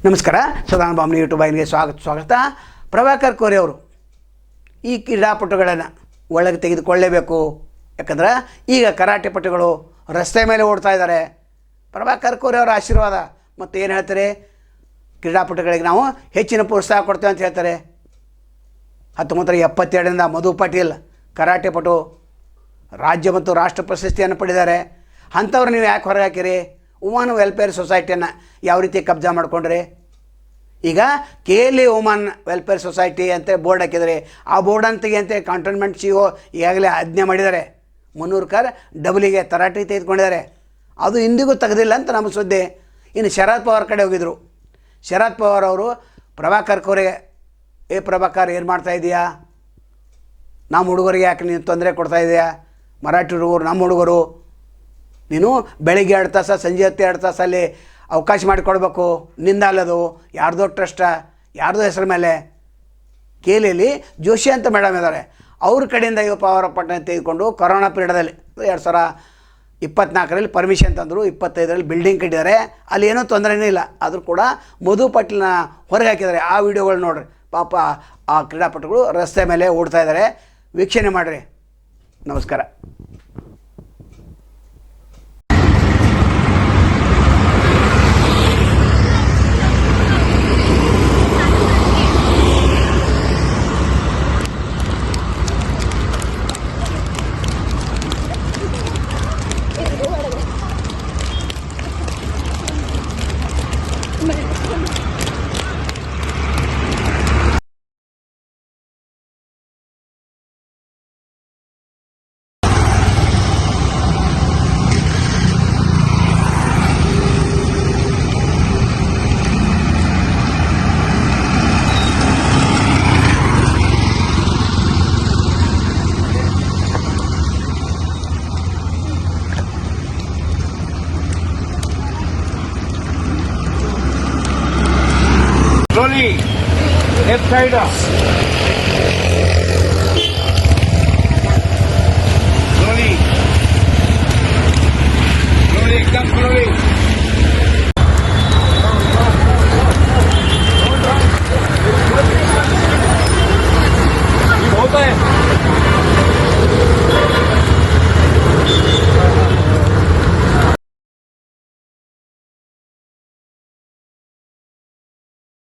ನಮಸ್ಕಾರ. ಸದಾನ ಬಾಮ್ನಿ ಯೂಟ್ಯೂಬ್ ವಾಹಿನಿಗೆ ಸ್ವಾಗತ. ಪ್ರಭಾಕರ್ ಕೋರೆ ಅವರು ಈ ಕ್ರೀಡಾಪಟುಗಳನ್ನು ಒಳಗೆ ತೆಗೆದುಕೊಳ್ಳಲೇಬೇಕು. ಯಾಕಂದ್ರೆ ಈಗ ಕರಾಟೆ ಪಟುಗಳು ರಸ್ತೆ ಮೇಲೆ ಓಡ್ತಾ ಇದ್ದಾರೆ. ಪ್ರಭಾಕರ್ ಕೋರೆ ಅವರ ಆಶೀರ್ವಾದ ಮತ್ತು ಏನು ಹೇಳ್ತಾರೆ, ಕ್ರೀಡಾಪಟುಗಳಿಗೆ ನಾವು ಹೆಚ್ಚಿನ ಪ್ರೋತ್ಸಾಹ ಕೊಡ್ತೇವೆ ಅಂತ ಹೇಳ್ತಾರೆ. 1972ರಿಂದ ಮಧು ಪಾಟೀಲ್ ಕರಾಟೆ ಪಟು ರಾಜ್ಯ ಮತ್ತು ರಾಷ್ಟ್ರ ಪ್ರಶಸ್ತಿಯನ್ನು ಪಡೆದಿದ್ದಾರೆ. ಅಂಥವ್ರು ನೀವು ಯಾಕೆ ಹೊರಗೆ ಹಾಕಿರಿ? ವುಮನ್ ವೆಲ್ಫೇರ್ ಸೊಸೈಟಿಯನ್ನು ಯಾವ ರೀತಿ ಕಬ್ಜಾ ಮಾಡಿಕೊಂಡ್ರಿ? ಈಗ KLE ವುಮನ್ ವೆಲ್ಫೇರ್ ಸೊಸೈಟಿ ಅಂತ ಬೋರ್ಡ್ ಹಾಕಿದರೆ ಆ ಬೋರ್ಡ್ ಅಂತ ಕಂಟೋನ್ಮೆಂಟ್ CO ಈಗಾಗಲೇ ಆಜ್ಞೆ ಮಾಡಿದ್ದಾರೆ. ಮುನ್ನೂರ್ಕರ್ ಡಬಲಿಗೆ ತರಾಟೆ ತೆಗೆದುಕೊಂಡಿದ್ದಾರೆ. ಅದು ಇಂದಿಗೂ ತೆಗೆದಿಲ್ಲ ಅಂತ ನಮ್ಮ ಸುದ್ದಿ. ಇನ್ನು ಶರದ್ ಪವಾರ್ ಕಡೆ ಹೋಗಿದ್ರು. ಶರದ್ ಪವಾರ್ ಅವರು ಪ್ರಭಾಕರ್ ಕೋರೆ, ಪ್ರಭಾಕರ್ ಏನು ಮಾಡ್ತಾ ಇದೆಯಾ? ನಮ್ಮ ಹುಡುಗರಿಗೆ ಯಾಕೆ ನೀನು ತೊಂದರೆ ಕೊಡ್ತಾ ಇದೆಯಾ? ಮರಾಠಿ ಹುಡುಗರು ನಮ್ಮ ಹುಡುಗರು, ನೀನು ಬೆಳಿಗ್ಗೆ 2 ತಾಸು ಸಂಜೆ 2 ತಾಸಲ್ಲಿ ಅವಕಾಶ ಮಾಡಿಕೊಡ್ಬೇಕು. ನಿಂದ ಅಲ್ಲದು, ಯಾರ್ದೋ ಟ್ರಸ್ಟ, ಯಾರ್ದೋ ಹೆಸರು ಮೇಲೆ. KLEಯಲ್ಲಿ ಜೋಶಿ ಅಂತ ಮೇಡಮ್ ಇದ್ದಾರೆ, ಅವ್ರ ಕಡೆಯಿಂದ ಪವರ್ ಪಟ್ಟಣ ತೆಗೆದುಕೊಂಡು ಕೊರೋನಾ ಪೀರಿಯಡಲ್ಲಿ 2024ರಲ್ಲಿ ಪರ್ಮಿಷನ್ ತಂದರು. 25ರಲ್ಲಿ ಬಿಲ್ಡಿಂಗ್ ಕಟ್ಟಿದ್ದಾರೆ. ಅಲ್ಲಿ ಏನೂ ತೊಂದರೆನೇ ಇಲ್ಲ. ಆದರೂ ಕೂಡ ಮಧು ಪಾಟೀಲ್ನ ಹೊರಗೆ ಹಾಕಿದ್ದಾರೆ. ಆ ವಿಡಿಯೋಗಳು ನೋಡ್ರಿ. ಪಾಪ ಆ ಕ್ರೀಡಾಪಟುಗಳು ರಸ್ತೆ ಮೇಲೆ ಓಡ್ತಾ ಇದ್ದಾರೆ. ವೀಕ್ಷಣೆ ಮಾಡಿರಿ. ನಮಸ್ಕಾರ. Slowly, left side up. Slowly, slowly, come slowly.